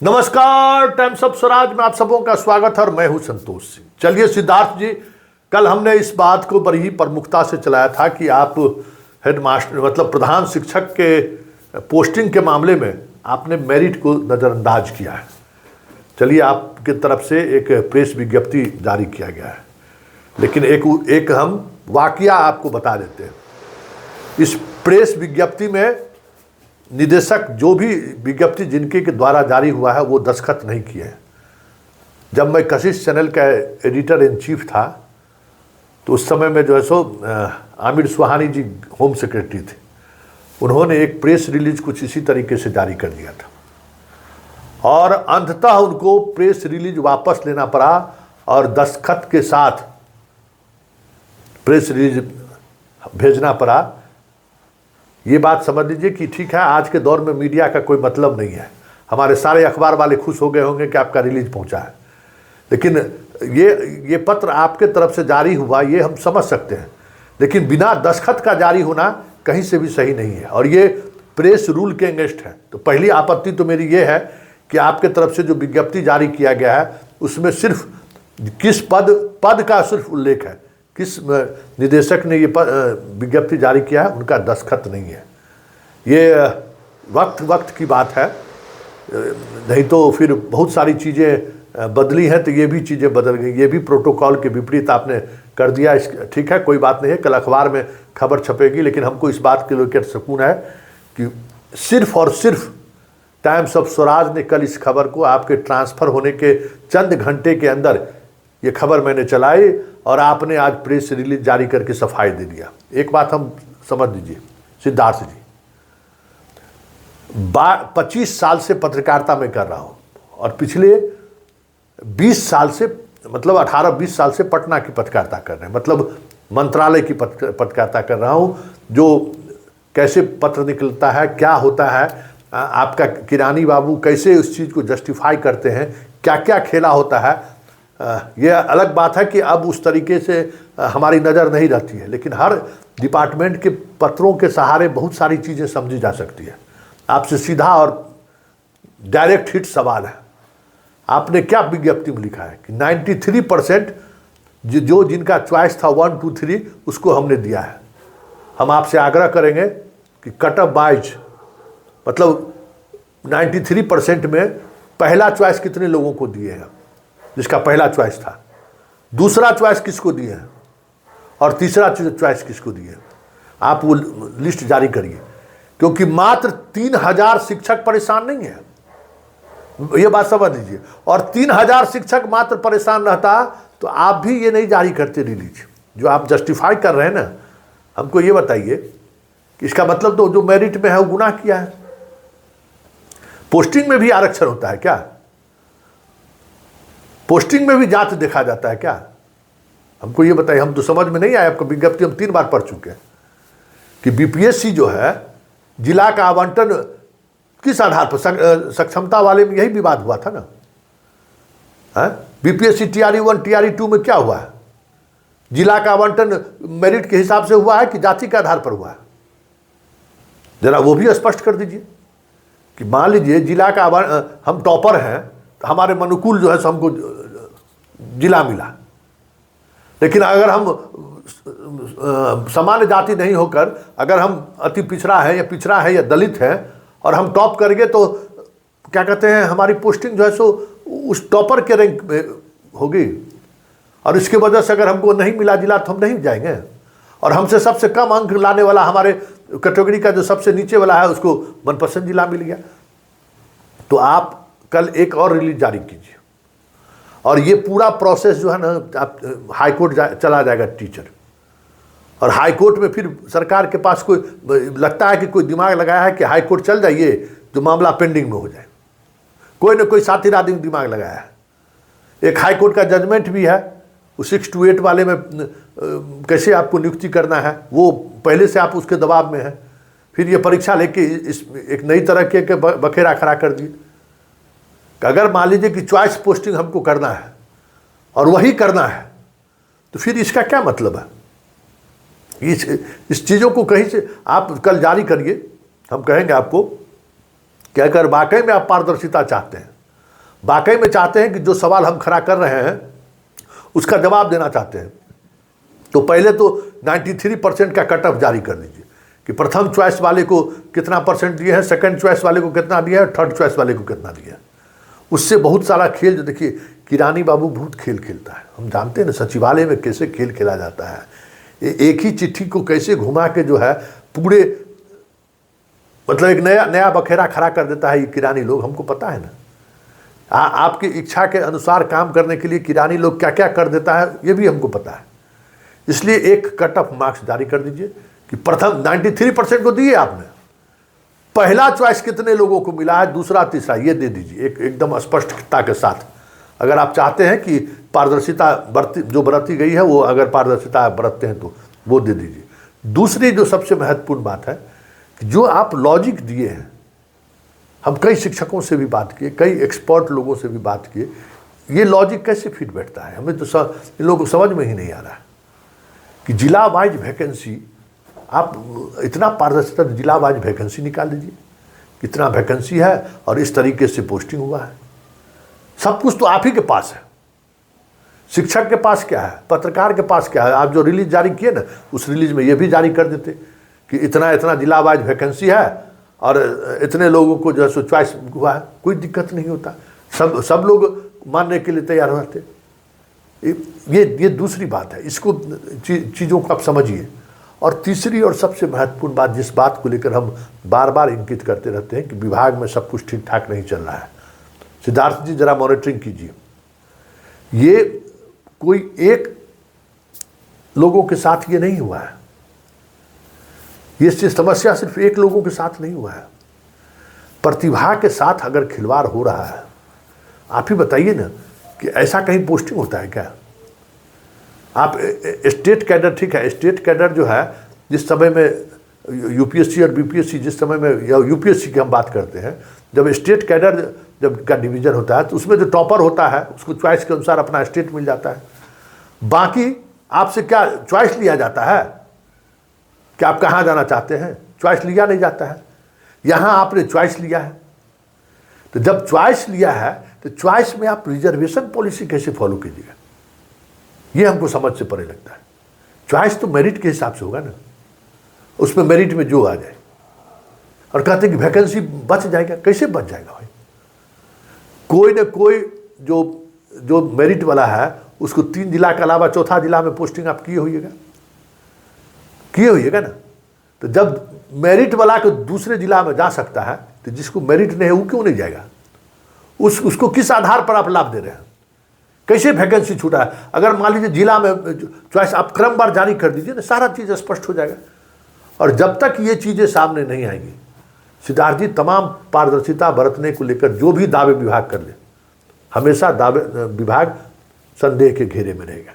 नमस्कार, times of Swaraj में आप सबों का स्वागत है और मैं हूं संतोष सिंह। चलिए सिद्धार्थ जी, कल हमने इस बात को बड़ी ही प्रमुखता से चलाया था कि आप हेडमास्टर मतलब प्रधान शिक्षक के पोस्टिंग के मामले में आपने मेरिट को नज़रअंदाज किया है। चलिए, आपकी तरफ से एक प्रेस विज्ञप्ति जारी किया गया है, लेकिन एक हम वाकया आपको बता देते हैं। इस प्रेस विज्ञप्ति में निदेशक जो भी विज्ञप्ति जिनके के द्वारा जारी हुआ है वो दस्तखत नहीं किए हैं। जब मैं कशिश चैनल का एडिटर इन चीफ था तो उस समय में जो है सो आमिर सुहानी जी होम सेक्रेटरी थे। उन्होंने एक प्रेस रिलीज कुछ इसी तरीके से जारी कर दिया था और अंततः उनको प्रेस रिलीज वापस लेना पड़ा और दस्तखत के साथ प्रेस रिलीज भेजना पड़ा। ये बात समझ लीजिए कि ठीक है, आज के दौर में मीडिया का कोई मतलब नहीं है। हमारे सारे अखबार वाले खुश हो गए होंगे कि आपका रिलीज पहुंचा है, लेकिन ये पत्र आपके तरफ से जारी हुआ ये हम समझ सकते हैं, लेकिन बिना दस्तखत का जारी होना कहीं से भी सही नहीं है और ये प्रेस रूल के अगेंस्ट है। तो पहली आपत्ति तो मेरी ये है कि आपके तरफ से जो विज्ञप्ति जारी किया गया है उसमें सिर्फ किस पद का सिर्फ उल्लेख है, किस निदेशक ने ये विज्ञप्ति जारी किया है उनका दस्तखत नहीं है। ये वक्त की बात है, नहीं तो फिर बहुत सारी चीज़ें बदली हैं तो ये भी चीज़ें बदल गई। ये भी प्रोटोकॉल के विपरीत आपने कर दिया। ठीक है, कोई बात नहीं है, कल अखबार में खबर छपेगी, लेकिन हमको इस बात के लेकर सुकून है कि सिर्फ और सिर्फ टाइम्स ऑफ स्वराज ने कल इस खबर को आपके ट्रांसफ़र होने के चंद घंटे के अंदर ये खबर मैंने चलाई और आपने आज प्रेस रिलीज जारी करके सफाई दे दिया। एक बात हम समझ लीजिए सिद्धार्थ जी, 25 साल से पत्रकारिता में कर रहा हूँ और पिछले 20 साल से मतलब 18-20 साल से पटना की पत्रकारिता कर रहे हैं, मतलब मंत्रालय की पत्रकारिता कर रहा हूँ। जो कैसे पत्र निकलता है, क्या होता है, आपका किरानी बाबू कैसे उस चीज़ को जस्टिफाई करते हैं, क्या क्या खेला होता है। ये अलग बात है कि अब उस तरीके से हमारी नज़र नहीं रहती है, लेकिन हर डिपार्टमेंट के पत्रों के सहारे बहुत सारी चीज़ें समझी जा सकती है। आपसे सीधा और डायरेक्ट हिट सवाल है, आपने क्या विज्ञप्ति में लिखा है कि 93% जो जिनका चॉइस था 1, 2, 3 उसको हमने दिया है। हम आपसे आग्रह करेंगे कि कट ऑफ वाइज मतलब 93% में पहला चॉइस कितने लोगों को दिए हैं, जिसका पहला चॉइस था, दूसरा चॉइस किसको दिए हैं और तीसरा चॉइस किसको दिए हैं। आप वो लिस्ट जारी करिए, क्योंकि मात्र 3000 शिक्षक परेशान नहीं है, ये बात समझ लीजिए। और 3000 शिक्षक मात्र परेशान रहता तो आप भी ये नहीं जारी करते रिलीज। जो आप जस्टिफाई कर रहे हैं ना, हमको ये बताइए कि इसका मतलब तो जो मेरिट में है वो गुनाह किया है। पोस्टिंग में भी आरक्षण होता है क्या? पोस्टिंग में भी जात देखा जाता है क्या? हमको ये बताइए, हम तो समझ में नहीं आया। आपको विज्ञप्ति हम 3 बार पढ़ चुके हैं कि बीपीएससी जो है जिला का आवंटन किस आधार पर, सक्षमता वाले में यही विवाद हुआ था ना। बीपीएससी टीआरई 1 टीआरई 2 में क्या हुआ है? जिला का आवंटन मेरिट के हिसाब से हुआ है कि जाति के आधार पर हुआ है? जरा वो भी स्पष्ट कर दीजिए कि मान लीजिए जिला का हम टॉपर हैं, हमारे अनुकूल जो है सो हमको जिला मिला, लेकिन अगर हम सामान्य जाति नहीं होकर अगर हम अति पिछड़ा है या दलित है और हम टॉप करेंगे तो क्या कहते हैं, हमारी पोस्टिंग जो है सो उस टॉपर के रैंक में होगी और इसके वजह से अगर हमको नहीं मिला जिला तो हम नहीं जाएंगे। और हमसे सबसे कम अंक लाने वाला, हमारे कैटेगरी का जो सबसे नीचे वाला है, उसको मनपसंद जिला मिल गया। तो आप कल एक और रिलीज जारी कीजिए और ये पूरा प्रोसेस जो है ना, आप हाईकोर्ट चला जाएगा टीचर, और हाईकोर्ट में फिर सरकार के पास कोई लगता है कि कोई दिमाग लगाया है कि हाईकोर्ट चल जाइए तो मामला पेंडिंग में हो जाए। कोई ना कोई साथी आदमी दिमाग लगाया है। एक हाईकोर्ट का जजमेंट भी है, वो 6 to 8 वाले में कैसे आपको नियुक्ति करना है, वो पहले से आप उसके दबाव में है। फिर ये परीक्षा लेके इस एक नई तरह के बखेरा खड़ा कर दिए। अगर मान लीजिए कि चॉइस पोस्टिंग हमको करना है और वही करना है तो फिर इसका क्या मतलब है? इस चीज़ों को कहीं से आप कल जारी करिए। हम कहेंगे आपको कि अगर वाकई में आप पारदर्शिता चाहते हैं वाकई में चाहते हैं कि जो सवाल हम खड़ा कर रहे हैं उसका जवाब देना चाहते हैं, तो पहले तो 93% का कट ऑफ जारी कर दीजिए कि प्रथम चॉइस वाले को कितना परसेंट दिए हैं, सेकंड चॉइस वाले को कितना दिया है, थर्ड चॉइस वाले को कितना दिया है। उससे बहुत सारा खेल, जो देखिए किरानी बाबू बहुत खेल खेलता है, हम जानते हैं ना सचिवालय में कैसे खेल खेला जाता है, एक ही चिट्ठी को कैसे घुमा के जो है पूरे मतलब एक नया बखेरा खड़ा कर देता है ये किरानी लोग, हमको पता है ना। आपकी इच्छा के अनुसार काम करने के लिए किरानी लोग क्या क्या कर देता है ये भी हमको पता है। इसलिए एक कट ऑफ मार्क्स जारी कर दीजिए कि प्रथम 93% को दिए आपने, पहला चॉइस कितने लोगों को मिला है, दूसरा तीसरा ये दे दीजिए एकदम स्पष्टता के साथ। अगर आप चाहते हैं कि पारदर्शिता बरती गई है वो अगर पारदर्शिता बरतते हैं तो वो दे दीजिए। दूसरी जो सबसे महत्वपूर्ण बात है कि जो आप लॉजिक दिए हैं, हम कई शिक्षकों से भी बात किए, कई एक्सपर्ट लोगों से भी बात किए, ये लॉजिक कैसे फिट बैठता है हमें तो इन लोगों को समझ में ही नहीं आ रहा है कि जिला वाइज वैकेंसी, आप इतना पारदर्शिता जिला वाइज वैकेंसी निकाल दीजिए, कितना वैकेंसी है और इस तरीके से पोस्टिंग हुआ है, सब कुछ तो आप ही के पास है। शिक्षक के पास क्या है, पत्रकार के पास क्या है, आप जो रिलीज जारी किए ना उस रिलीज में ये भी जारी कर देते कि इतना इतना जिला वाइज वैकेंसी है और इतने लोगों को जो है सो चॉइस हुआ है, कोई दिक्कत नहीं होता, सब लोग मानने के लिए तैयार रहते। ये दूसरी बात है, इसको चीज़ों को आप समझिए। और तीसरी और सबसे महत्वपूर्ण बात, जिस बात को लेकर हम बार बार इंगित करते रहते हैं कि विभाग में सब कुछ ठीक ठाक नहीं चल रहा है, सिद्धार्थ जी जरा मॉनिटरिंग कीजिए। ये कोई एक लोगों के साथ ये नहीं हुआ है, ये समस्या सिर्फ एक लोगों के साथ नहीं हुआ है, प्रतिभा के साथ अगर खिलवाड़ हो रहा है, आप ही बताइए ना कि ऐसा कहीं पोस्टिंग होता है क्या। आप स्टेट कैडर, ठीक है, स्टेट कैडर जो है जिस समय में यूपीएससी और बीपीएससी, जिस समय में या यूपीएससी की हम बात करते हैं, जब स्टेट कैडर जब का डिवीजन होता है तो उसमें जो टॉपर होता है उसको चॉइस के अनुसार अपना स्टेट मिल जाता है। बाकी आपसे क्या चॉइस लिया जाता है कि आप कहाँ जाना चाहते हैं, चॉइस लिया नहीं जाता है। यहाँ आपने चॉइस लिया है, तो जब चॉइस लिया है तो चॉइस में आप रिजर्वेशन पॉलिसी कैसे फॉलो कीजिएगा, ये हमको समझ से परे लगता है। चॉइस तो मेरिट के हिसाब से होगा ना, उसमें मेरिट में जो आ जाए, और कहते हैं कि वैकेंसी बच जाएगा, कैसे बच जाएगा भाई। कोई न कोई जो मेरिट वाला है उसको 3 जिला के अलावा चौथा जिला में पोस्टिंग आप किए होइएगा ना। तो जब मेरिट वाला को दूसरे जिला में जा सकता है तो जिसको मेरिट नहीं है वो क्यों नहीं जाएगा, उसको किस आधार पर आप लाभ दे रहे हैं, कैसे वैकेंसी छूटा है। अगर मान लीजिए जिला में चॉइस आप क्रमवार जारी कर दीजिए ना, सारा चीज़ स्पष्ट हो जाएगा। और जब तक ये चीज़ें सामने नहीं आएंगी, सिद्धार्थ जी तमाम पारदर्शिता बरतने को लेकर जो भी दावे विभाग कर ले, हमेशा दावे विभाग संदेह के घेरे में रहेगा।